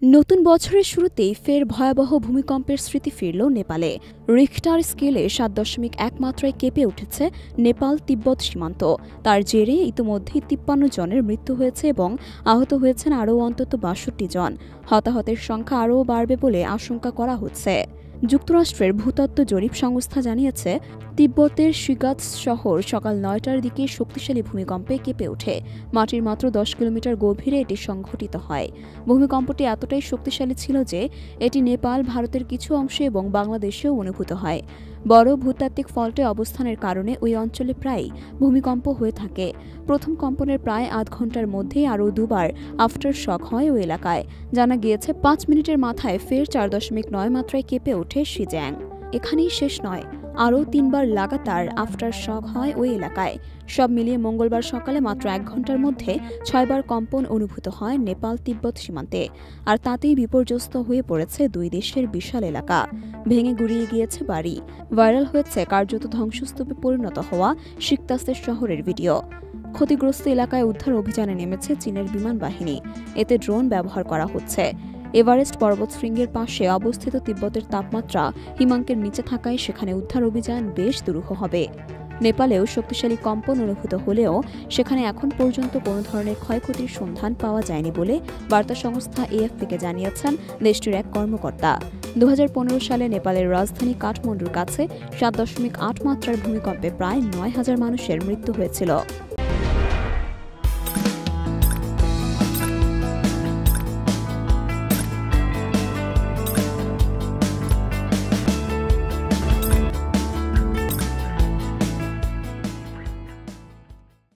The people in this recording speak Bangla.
নতুন বছরের শুরুতেই ফের ভয়াবহ ভূমিকম্পের স্মৃতি ফিরল নেপালে। রিখটার স্কেলে ৭.১ মাত্রায় কেঁপে উঠেছে নেপাল তিব্বত সীমান্ত। তার জেরে ইতিমধ্যেই ৫৩ জনের মৃত্যু হয়েছে এবং আহত হয়েছেন আরও অন্তত ৬২ জন। হতাহতের সংখ্যা আরও বাড়বে বলে আশঙ্কা করা হচ্ছে। যুক্তরাষ্ট্রের ভূতত্ত্ব জরিপ সংস্থা জানিয়েছে, তিব্বতের শিগাৎস শহর সকাল ৯টার দিকে শক্তিশালী ভূমিকম্পে কেঁপে ওঠে। মাটির মাত্র ১০ কিলোমিটার গভীরে এটি সংঘটিত হয়। ভূমিকম্পটি এতটাই শক্তিশালী ছিল যে এটি নেপাল, ভারতের কিছু অংশে এবং বাংলাদেশেও অনুভূত হয়। বড় ভূতাত্ত্বিক ফল্টে অবস্থানের কারণে ওই অঞ্চলে প্রায়ই ভূমিকম্প হয়ে থাকে। প্রথম কম্পনের প্রায় আধ ঘন্টার মধ্যেই আরও দুবার আফটার শক হয় ওই এলাকায়। জানা গিয়েছে ৫ মিনিটের মাথায় ফের ৪.৯ মাত্রায় কেঁপে ওঠে শিজ্যাং। এখানেই শেষ নয়, আরও ৩বার লাগাতার আফটার শক হয় ওই এলাকায়। সব মিলিয়ে মঙ্গলবার সকালে মাত্র ১ ঘন্টার মধ্যে ৬বার কম্পন অনুভূত হয় নেপাল তিব্বত সীমান্তে। আর তাতেই বিপর্যস্ত হয়ে পড়েছে দুই দেশের বিশাল এলাকা। ভেঙে গুড়িয়ে গিয়েছে বাড়ি। ভাইরাল হয়েছে কার্যত ধ্বংসস্তূপে পরিণত হওয়া সিকতাসের শহরের ভিডিও। ক্ষতিগ্রস্ত এলাকায় উদ্ধার অভিযানে নেমেছে চীনের বিমান বাহিনী। এতে ড্রোন ব্যবহার করা হচ্ছে। এভারেস্ট পর্বতশৃঙ্গের পাশে অবস্থিত তিব্বতের তাপমাত্রা হিমাঙ্কের নিচে থাকায় সেখানে উদ্ধার অভিযান বেশ দুরূহ হবে। নেপালেও শক্তিশালী কম্পন অনুভূত হলেও সেখানে এখন পর্যন্ত কোনো ধরনের ক্ষয়ক্ষতির সন্ধান পাওয়া যায়নি বলে বার্তা সংস্থা এএফপিকে জানিয়েছেন দেশটির এক কর্মকর্তা। ২০১৫ সালে নেপালের রাজধানী কাঠমান্ডুর কাছে ৭.৮ মাত্রার ভূমিকম্পে প্রায় ৯,০০০ মানুষের মৃত্যু হয়েছিল।